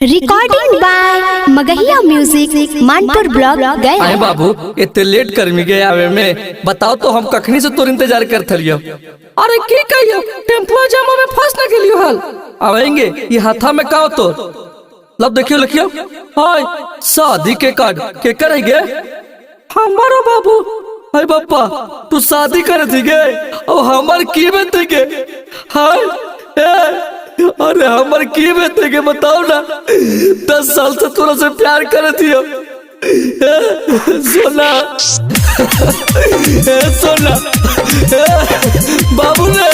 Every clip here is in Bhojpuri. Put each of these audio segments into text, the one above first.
Recording by Magahiya music Manpur block गए। अरे बाबू इतने लेट कर मी गए आवे में बताओ तो हम कखनी से तोर इंतजार कर थलियो। अरे की कहियो टेम्पो जाम में फंस ना गेलियो हाल आवेंगे ये हाथा में का तो लब देखियो लिखियो हाय शादी के कार्ड के करेंगे हमारो बाबू। हाय बापा तू शादी करे थी गे और हमार की में थी गे हाय अरे हमार की बेटे के बताओ ना 10 साल से तोरा से प्यार करे थी सोना सोना बाबू ने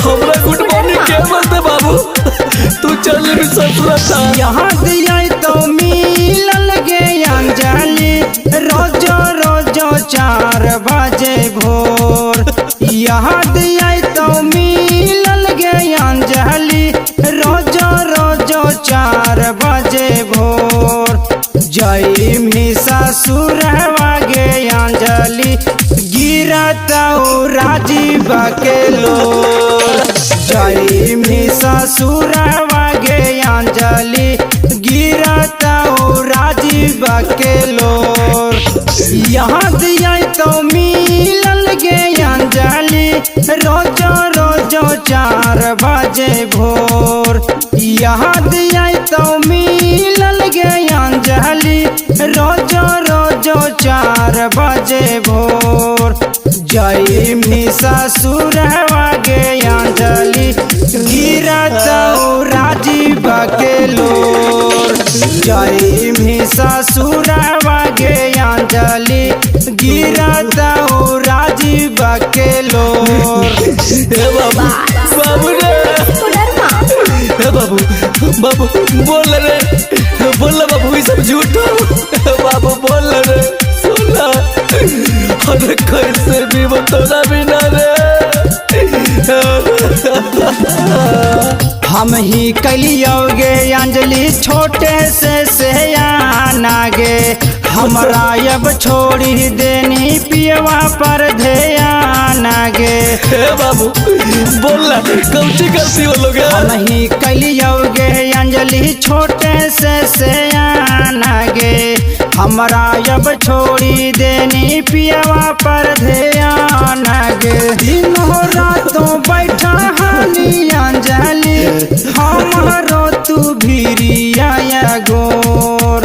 हमरा गुड मॉर्निंग के बोलते बाबू तू चल भी ससुरा था यहाँ दिया तो मिलल गे अंजलि रोजो रोजो 4 बजे भोर। यहाँ दिया तो मिलल गे अंजलि रोजो रोजो 4 बजे भोर। जय मी ससुरवा गे अंजलि गिरता राजीव के लोर। जय मी ससुरवा गे अंजलि गिरता राजीव के लोर। यहाँ दिया तो मिलल गे अंजलि रोजो रोजो 4 बजे भोर। यहाँ दिया तो मिलल गे अंजलि रोजो रोजो 4 बजे भोर। जय मी ससुरवा गे अंजलि गिरता राजीव के लोर। जय मी ससुरवा गे अंजलि गिरता राजीव के लोर। बाबू रे बाबू बाबू बोल रे बोल बाबू ये सब झूठ बाबू बोल रे सुना अरे कैसे भी बतौना बिना रे हम ही कलियो गे अंजलि छोटे से सयाना गे। हमरा अब छोड़ी देनी पियवा पर ध्यान गे। बाबू बोल कौची गलती हो लोगे। हम ही कलियो गे अंजलि छोटे से सयाना गे। हमरा अब छोड़ी देनी पियवा पर ध्यान गे। दिन हो रातों बैठा हानी अंजलि हमारो तू भिरिया गोर।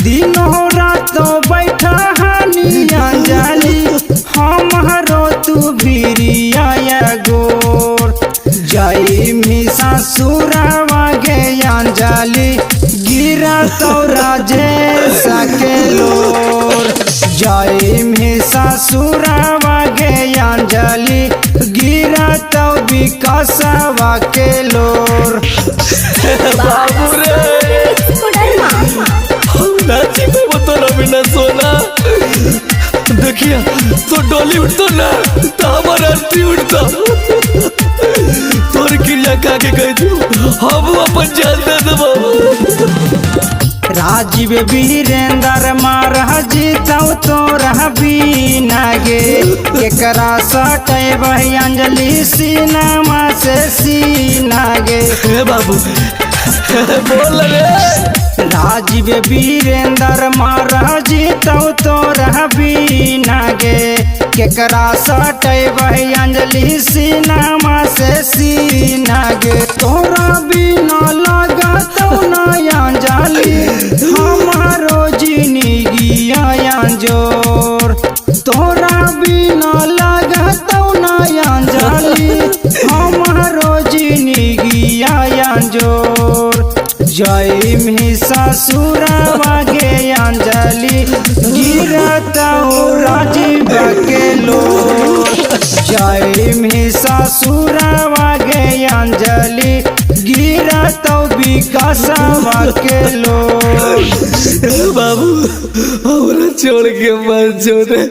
दिन हो रातों बैठा हानी अंजलि हमारो तू भिरिया गोर। जय मी ससुरवा गे अंजलि गिरता राजेश के लोर। जय मी ससुरवा गे अंजलि गिरता विकासवा के लोर। बाबू रे नाची पे बतौना बिना सोना देखिए तो डोली उठतो ना तो हमारा अर्थी उठता तोर क्रिया का के कह दू हम अपन जान दे देबो। राजीव वीरेंद्र महाराज तौ तोरा बीना गे एकरा सटे भाई अंजलि सिनेमा से सीना गे। बाबू बोल रे राजीव वीरेंद्र महाराज तौ तोरा बीना गे केकरा सटे भाई अंजलि सिनेमा से सीना गे। तोरा बिना लगा तो ना अंजलि हमारो जिंदगी जोर। तोरा बिना लगा तो ना अंजलि हमारो जिंदगी जोर। जय मी ससुरवा गे अंजलि गिरता राजीव के लोर। जय मी ससुरवा गे अंजलि गिरता विकासवा के लोर। बाबू हमरा छोड़ के मत छोड़े।